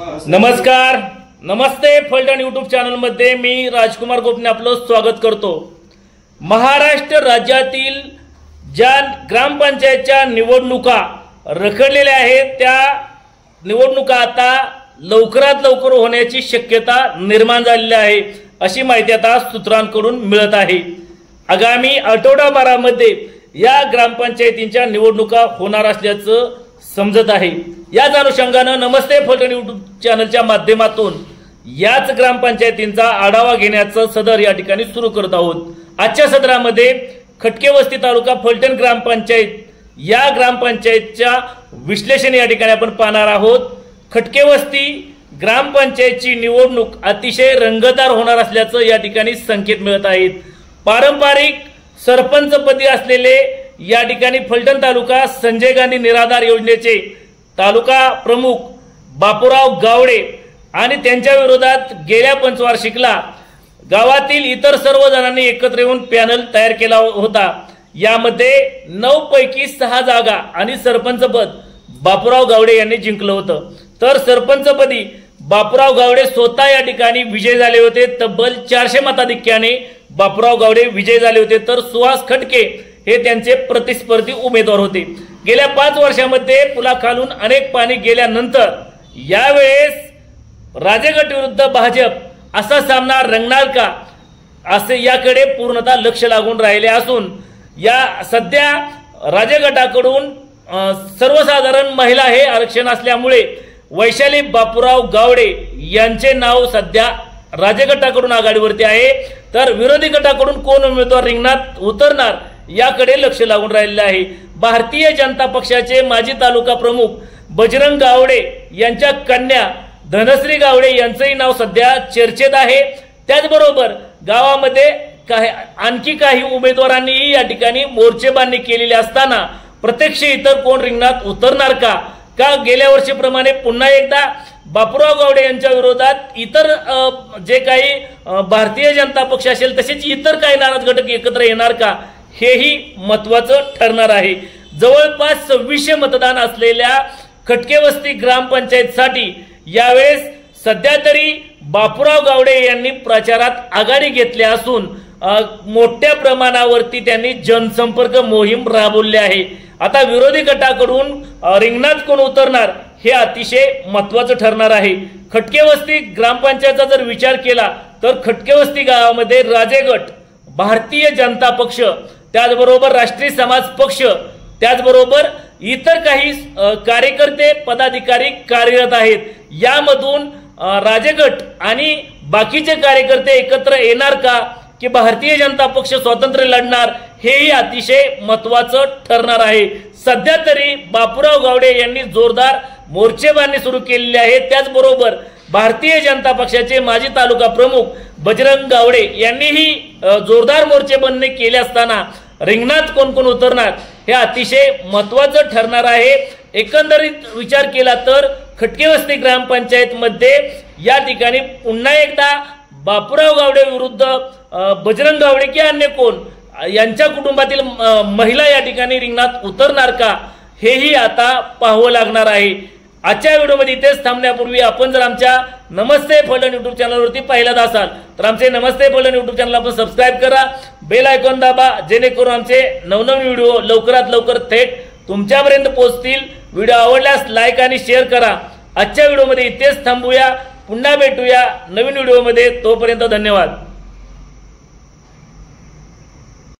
नमस्कार, नमस्ते Phaltan YouTube channel मध्ये मी राजकुमार गोपने आपलं स्वागत करतो। महाराष्ट्र राज्यातील ज्या ग्रामपंचायतच्या निवडणुका रखडलेल्या आहेत त्या निवडणुका आता लवकरात लवकर होण्याची शक्यता निर्माण झालेली आहे अशी माहिती आता सूत्रांकडून मिळत आहे। आगामी आठवडाभरामध्ये या ग्रामपंचायतींच्या निवडणुका होणार असल्याचं समजत आहे। याच अनुषंगाने नमस्ते फलटण यूट्यूब चॅनलच्या माध्यमातून याच ग्रामपंचायतींचा आढावा घेण्याचं सदर या ठिकाणी सुरू करत आहोत। आजच्या सदरामध्ये खटके वस्ती तालुका फलटण ग्रामपंचायत या ग्रामपंचायतच्या विश्लेषण या ठिकाणी आपण पाहणार आहोत। खटके वस्ती ग्रामपंचायतची निवडणूक अतिशय रंगतदार होणार असल्याचं या ठिकाणी संकेत मिळत आहेत। पारंपरिक सरपंच पदी असलेले या ठिकाणी फलटण तालुका संजय गांधी निराधार योजनेचे तालुका प्रमुख बापूराव गावडे आणि त्यांच्या विरोधात गेल्या पंचवार्षिकला गावातील इतर सर्व जणांनी एकत्र येऊन पॅनल तयार केला होता। यामध्ये 9 पैकी 6 जागा आणि सरपंच पद बापूराव गावडे यांनी जिंकलं होतं। तर सरपंच पदी बापूराव गावडे स्वतः या ठिकाणी विजय झाले होते। तब्बल 400 मताधिक्याने बापूराव गावडे विजय झाले होते। तर सुहास खटके हे त्यांचे प्रतिस्पर्धी उमेदवार होते। गेल्या 5 वर्षांमध्ये पुलाखालून अनेक पाणी गेल्यानंतर यावेळेस राजेगट विरुद्ध भाजप असा सामना रंगणार का असे याकडे पूर्णतः लक्ष लागून राहिले असून या सध्या राजेगटाकडून सर्वसाधारण महिला हे आरक्षण असल्यामुळे वैशाली बापूराव गावडे यांचे नाव सध्या राजेगटाकडून आघाडीवरती आहे। तर विरोधी गटाकडून कोण उमेदवार रिंगणात उतरणार याकडे लक्ष लागून राहिलेले आहे। भारतीय जनता पक्षाचे माजी तालुका प्रमुख बजरंग गावडे यांच्या कन्या धनश्री गावडे यांचंही नाव सध्या चर्चेत आहे। त्याचबरोबर गावामध्ये आणखी काही उमेदवारांनी या ठिकाणी मोर्चेबांधणी केलेली असताना प्रत्यक्ष इतर कोण रिंगणात उतरणार का गेल्या वर्षीप्रमाणे पुन्हा एकदा बापूराव गावडे यांच्या विरोधात इतर जे काही भारतीय जनता पक्ष असेल तसेच इतर काही नाराज घटक एकत्र येणार का हेही महत्त्वाचं ठरणार आहे। जवळपास 2600 मतदान असलेल्या खटके वस्ती ग्रामपंचायतसाठी यावेळेस सध्या तरी बापूराव गावडे यांनी प्रचारात आघाडी घेतली असून मोठ्या प्रमाणावरती त्यांनी जनसंपर्क मोहीम राबवली आहे। आता विरोधी गटाकडून रिंगणात कोण उतरणार हे अतिशय महत्त्वाचं ठरणार आहे। खटके वस्ती ग्रामपंचायतचा जर विचार केला तर खटके वस्ती गावामध्ये राजेगट, भारतीय जनता पक्ष, त्याचबरोबर राष्ट्रीय समाज पक्ष, त्याचबरोबर इतर काही कार्यकर्ते पदाधिकारी कार्यरत आहेत। यामधून राजेगट आणि बाकीचे कार्यकर्ते एकत्र येणार का की भारतीय जनता पक्ष स्वतंत्र लढणार हेही अतिशय महत्त्वाचं ठरणार आहे। सध्या तरी बापूराव गावडे यांनी जोरदार मोर्चेबांधणी सुरू केलेली आहे। त्याचबरोबर भारतीय जनता पक्षाचे माजी तालुका प्रमुख बजरंग गावडे यांनीही जोरदार मोर्चेबांधणी केली असताना रिंगणात कोण कोण उतरणार हे अतिशय महत्त्वाचं ठरणार आहे। एकंदरीत विचार केला तर खटके वस्ती ग्रामपंचायत मध्ये या ठिकाणी पुन्हा एकदा बापूराव गावडे विरुद्ध बजरंग गावडे की अन्य कोण यांच्या कुटुंबातील महिला या ठिकाणी रिंगणात उतरणार का हेही आता पाहावं लागणार आहे। आजच्या व्हिडिओमध्ये इथेच थांबण्यापूर्वी आपण जर आमच्या नमस्ते फलटण यूट्यूब चॅनलवरती पहिल्यांद असाल तर आमचे नमस्ते फलटण यूट्यूब चॅनल आपण सबस्क्राईब करा, बेल आयकॉन दाबा जेणेकरून आमचे नवनवीन व्हिडिओ लवकरात लवकर थेट तुमच्यापर्यंत पोहोचतील। व्हिडिओ आवडल्यास लाईक आणि शेअर करा। आजच्या व्हिडिओमध्ये इथेच थांबूया, पुन्हा भेटूया नवीन व्हिडिओमध्ये। तोपर्यंत धन्यवाद।